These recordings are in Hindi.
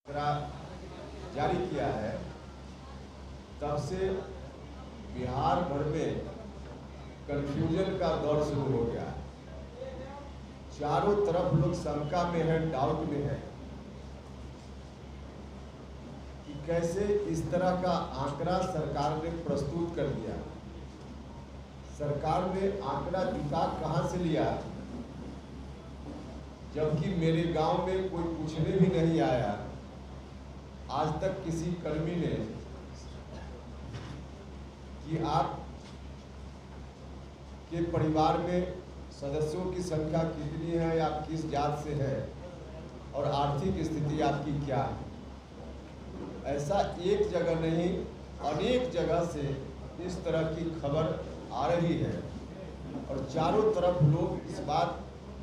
जारी किया है, तब से बिहार भर में कंफ्यूजन का दौर शुरू हो गया। चारों तरफ लोग शंका में है, डाउट में है कि कैसे इस तरह का आंकड़ा सरकार ने प्रस्तुत कर दिया। सरकार ने आंकड़ा जुटा कहां से लिया, जबकि मेरे गांव में कोई पूछने भी नहीं आया। आज तक किसी कर्मी ने कि आप के परिवार में सदस्यों की संख्या कितनी है, आप किस जात से हैं और आर्थिक स्थिति आपकी क्या है, ऐसा एक जगह नहीं अनेक जगह से इस तरह की खबर आ रही है। और चारों तरफ लोग इस बात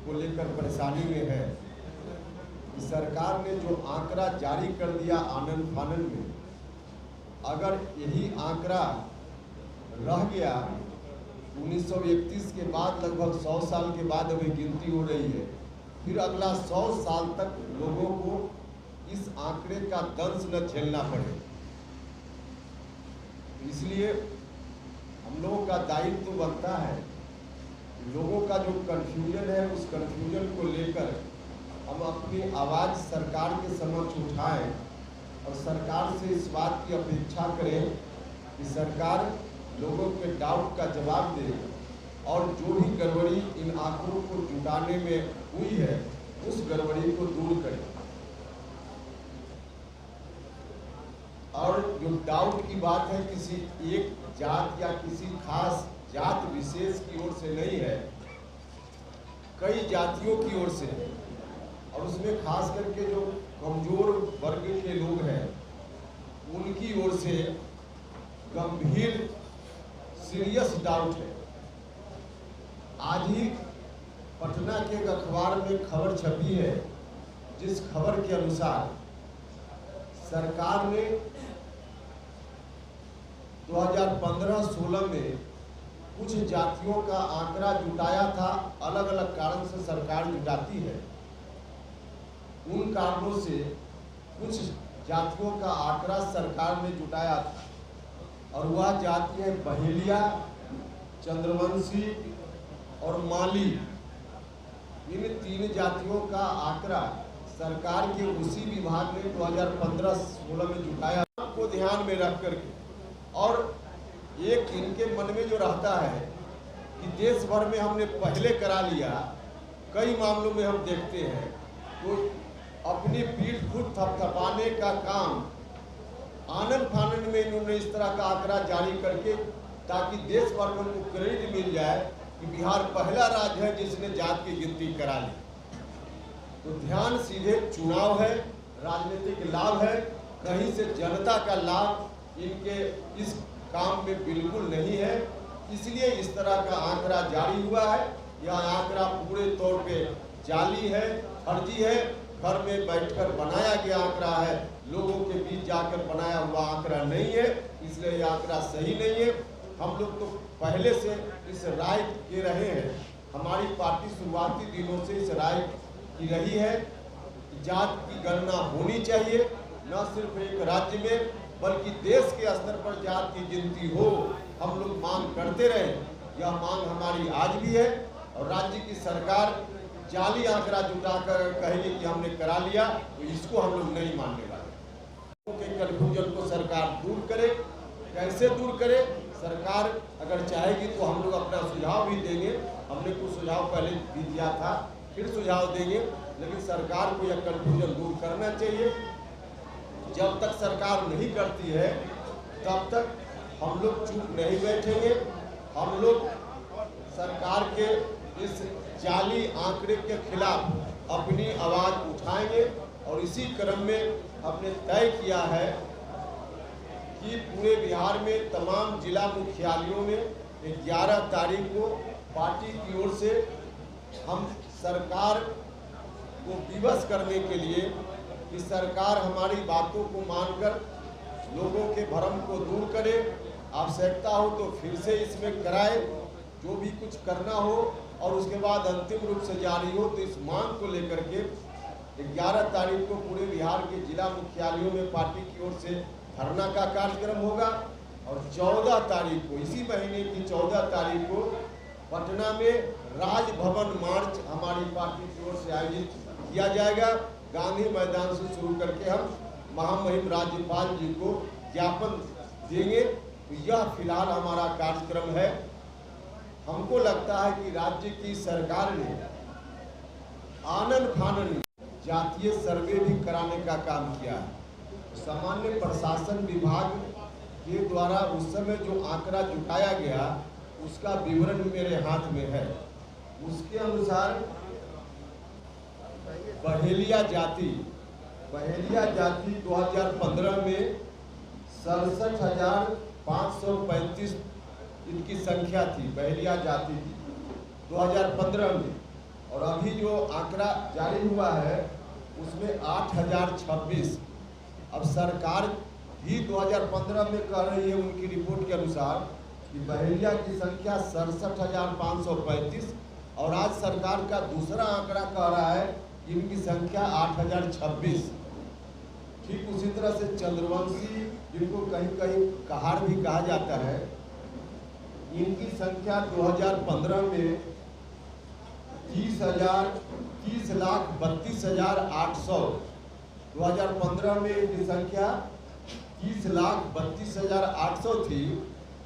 को लेकर परेशानी में है कि सरकार ने जो आंकड़ा जारी कर दिया आनन फानन में, अगर यही आंकड़ा रह गया 1931 के बाद लगभग 100 साल के बाद अभी गिनती हो रही है, फिर अगला 100 साल तक लोगों को इस आंकड़े का दंश न झेलना पड़े। इसलिए हम लोगों का दायित्व तो बनता है, लोगों का जो कन्फ्यूजन है उस कन्फ्यूजन को लेकर हम अपनी आवाज़ सरकार के समक्ष उठाएं और सरकार से इस बात की अपेक्षा करें कि सरकार लोगों के डाउट का जवाब दे और जो भी गड़बड़ी इन आंकड़ों को जुटाने में हुई है उस गड़बड़ी को दूर करें। और जो डाउट की बात है किसी एक जात या किसी खास जात विशेष की ओर से नहीं है, कई जातियों की ओर से है। और उसमें खास करके जो कमजोर वर्ग के लोग हैं उनकी ओर से गंभीर सीरियस डाउट है। आज ही पटना के एक अखबार में खबर छपी है, जिस खबर के अनुसार सरकार ने 2015-16 में कुछ जातियों का आंकड़ा जुटाया था। अलग अलग कारण से सरकार जुटाती है, उन कारणों से कुछ जातियों का आंकड़ा सरकार ने जुटाया था और वह जाति है बहेलिया, चंद्रवंशी और माली। इन 3 जातियों का आंकड़ा सरकार के उसी विभाग ने 2015-16 में जुटाया को ध्यान में रख करके। और एक इनके मन में जो रहता है कि देश भर में हमने पहले करा लिया, कई मामलों में हम देखते हैं तो अपनी पीठ खुद थपथपाने का काम आनन फानन में इन्होंने इस तरह का आंकड़ा जारी करके, ताकि देश भर में उनको क्रेडिट मिल जाए कि बिहार पहला राज्य है जिसने जात की गिनती करा ली। तो ध्यान सीधे चुनाव है, राजनीतिक लाभ है, कहीं से जनता का लाभ इनके इस काम में बिल्कुल नहीं है। इसलिए इस तरह का आंकड़ा जारी हुआ है। यह आंकड़ा पूरे तौर पे जाली है, फर्जी है, घर में बैठकर बनाया गया आंकड़ा है, लोगों के बीच जाकर बनाया हुआ आंकड़ा नहीं है। इसलिए यह आंकड़ा सही नहीं है। हम लोग तो पहले से इस राय के रहे हैं, हमारी पार्टी शुरुआती दिनों से इस राय की रही है कि जात की गणना होनी चाहिए, न सिर्फ एक राज्य में बल्कि देश के स्तर पर जात की गिनती हो। हम लोग मांग करते रहे, यह मांग हमारी आज भी है। और राज्य की सरकार जाली आंकड़ा जुटाकर कहेगी कि हमने करा लिया, तो इसको हम लोग नहीं मानने वाले। के कन्फ्यूजन को सरकार दूर करे। कैसे दूर करे? सरकार अगर चाहेगी तो हम लोग अपना सुझाव भी देंगे। हमने कुछ सुझाव पहले भी दिया था, फिर सुझाव देंगे, लेकिन सरकार को यह कन्फ्यूजन दूर करना चाहिए। जब तक सरकार नहीं करती है तब तक हम लोग चुप नहीं बैठेंगे। हम लोग सरकार के इस जाली आंकड़े के खिलाफ अपनी आवाज़ उठाएंगे और इसी क्रम में हमने तय किया है कि पूरे बिहार में तमाम जिला मुख्यालयों में 11 तारीख को पार्टी की ओर से हम सरकार को विवश करने के लिए कि सरकार हमारी बातों को मानकर लोगों के भ्रम को दूर करे, आवश्यकता हो तो फिर से इसमें कराए, जो भी कुछ करना हो, और उसके बाद अंतिम रूप से जारी हो। तो इस मांग को लेकर के 11 तारीख को पूरे बिहार के जिला मुख्यालयों में पार्टी की ओर से धरना का कार्यक्रम होगा और 14 तारीख को, इसी महीने की 14 तारीख को पटना में राजभवन मार्च हमारी पार्टी की ओर से आयोजित किया जाएगा। गांधी मैदान से शुरू करके हम महामहिम राज्यपाल जी को ज्ञापन देंगे। तो यह फिलहाल हमारा कार्यक्रम है। हमको लगता है कि राज्य की सरकार ने आनन फानन जातीय सर्वे भी कराने का काम किया है। सामान्य प्रशासन विभाग के द्वारा उस समय जो आंकड़ा जुटाया गया उसका विवरण मेरे हाथ में है। उसके अनुसार बहेलिया जाति 2015 में 67,535 इनकी संख्या थी, बहेलिया जाति थी 2015 में। और अभी जो आंकड़ा जारी हुआ है उसमें 8,026। अब सरकार भी 2015 में कह रही है उनकी रिपोर्ट के अनुसार कि बहेलिया की संख्या 67,535 और आज सरकार का दूसरा आंकड़ा कह रहा है कि इनकी संख्या 8,026। ठीक उसी तरह से चंद्रवंशी, जिनको कहीं कहीं कहार भी कहा जाता है, इनकी संख्या 2015 में 30,32,800। 2015 में इनकी संख्या 30,32,800 थी।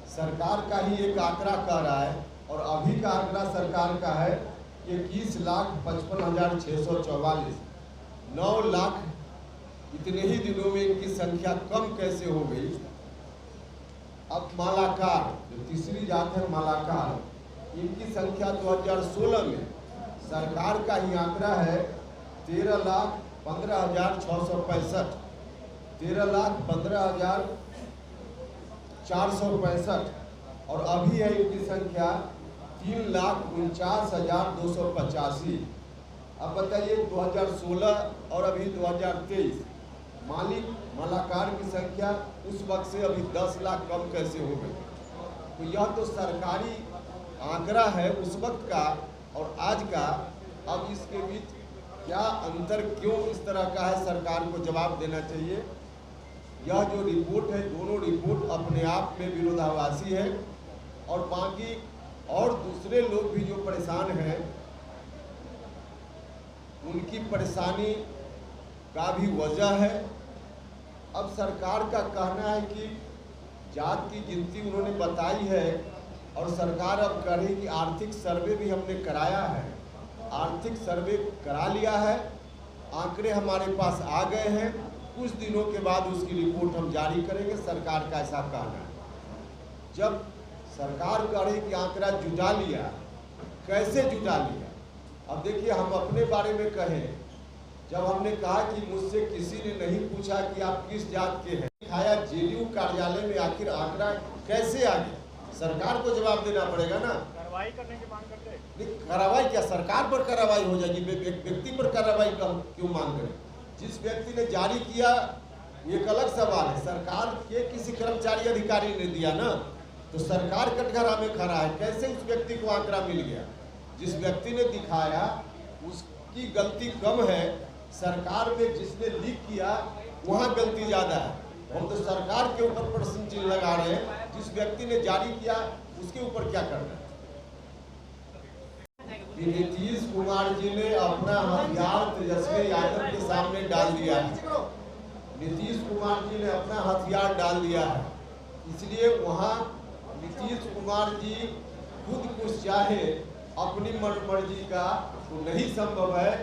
सरकार का ही एक आंकड़ा कह रहा है और अभी का आंकड़ा सरकार का है 21,55,644। 9 लाख इतने ही दिनों में इनकी संख्या कम कैसे हो गई। अब मालाकार, जो तीसरी जात है मालाकार, इनकी संख्या 2016 में सरकार का ही आंकड़ा है 13,15,665। 13,15,465 और अभी है इनकी संख्या 3,49,285। अब बताइए 2016 और अभी 2023 मालाकार की संख्या उस वक्त से अभी 10 लाख कम कैसे हो गई। तो यह तो सरकारी आंकड़ा है उस वक्त का और आज का। अब इसके बीच क्या अंतर, क्यों इस तरह का है, सरकार को जवाब देना चाहिए। यह जो रिपोर्ट है, दोनों रिपोर्ट अपने आप में विरोधाभासी है और बाकी और दूसरे लोग भी जो परेशान हैं उनकी परेशानी का भी वजह है। अब सरकार का कहना है कि जात की गिनती उन्होंने बताई है और सरकार अब कह रही कि आर्थिक सर्वे भी हमने कराया है। आर्थिक सर्वे करा लिया है, आंकड़े हमारे पास आ गए हैं, कुछ दिनों के बाद उसकी रिपोर्ट हम जारी करेंगे। सरकार का ऐसा कहना है। जब सरकार कह रही कि आंकड़ा जुटा लिया, कैसे जुटा लिया। अब देखिए, हम अपने बारे में कहें, जब हमने कहा कि मुझसे किसी ने नहीं पूछा कि आप किस जात के हैं, दिखाया जेडीयू कार्यालय में, आखिर आंकड़ा कैसे आ गया, सरकार को जवाब देना पड़ेगा ना। कार्रवाई करने की मांग करते हैं। कार्रवाई क्या, सरकार पर कार्रवाई हो जाएगी, व्यक्ति पर कार्रवाई क्यों मांग करें। जिस व्यक्ति ने जारी किया एक अलग सवाल है, सरकार के किसी कर्मचारी अधिकारी ने दिया ना, तो सरकार कटघरा में खड़ा है, कैसे उस व्यक्ति को आंकड़ा मिल गया। जिस व्यक्ति ने दिखाया उसकी गलती कम है, सरकार में जिसने लीक किया वहाँ गलती ज़्यादा है। हम तो सरकार के ऊपर प्रश्न चिन्ह लगा रहे हैं, जिस व्यक्ति ने जारी किया उसके ऊपर क्या करना है। नीतीश कुमार जी ने अपना हथियार तेजस्वी यादव के सामने डाल दिया है। नीतीश कुमार जी ने अपना हथियार डाल दिया है, इसलिए वहाँ नीतीश कुमार जी खुद कुछ चाहे अपनी मनमर्जी का तो नहीं संभव है।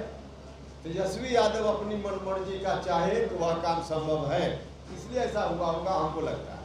तेजस्वी यादव अपनी मनमर्जी का चाहे तो वह काम संभव है, इसलिए ऐसा हुआ होगा, हमको लगता है।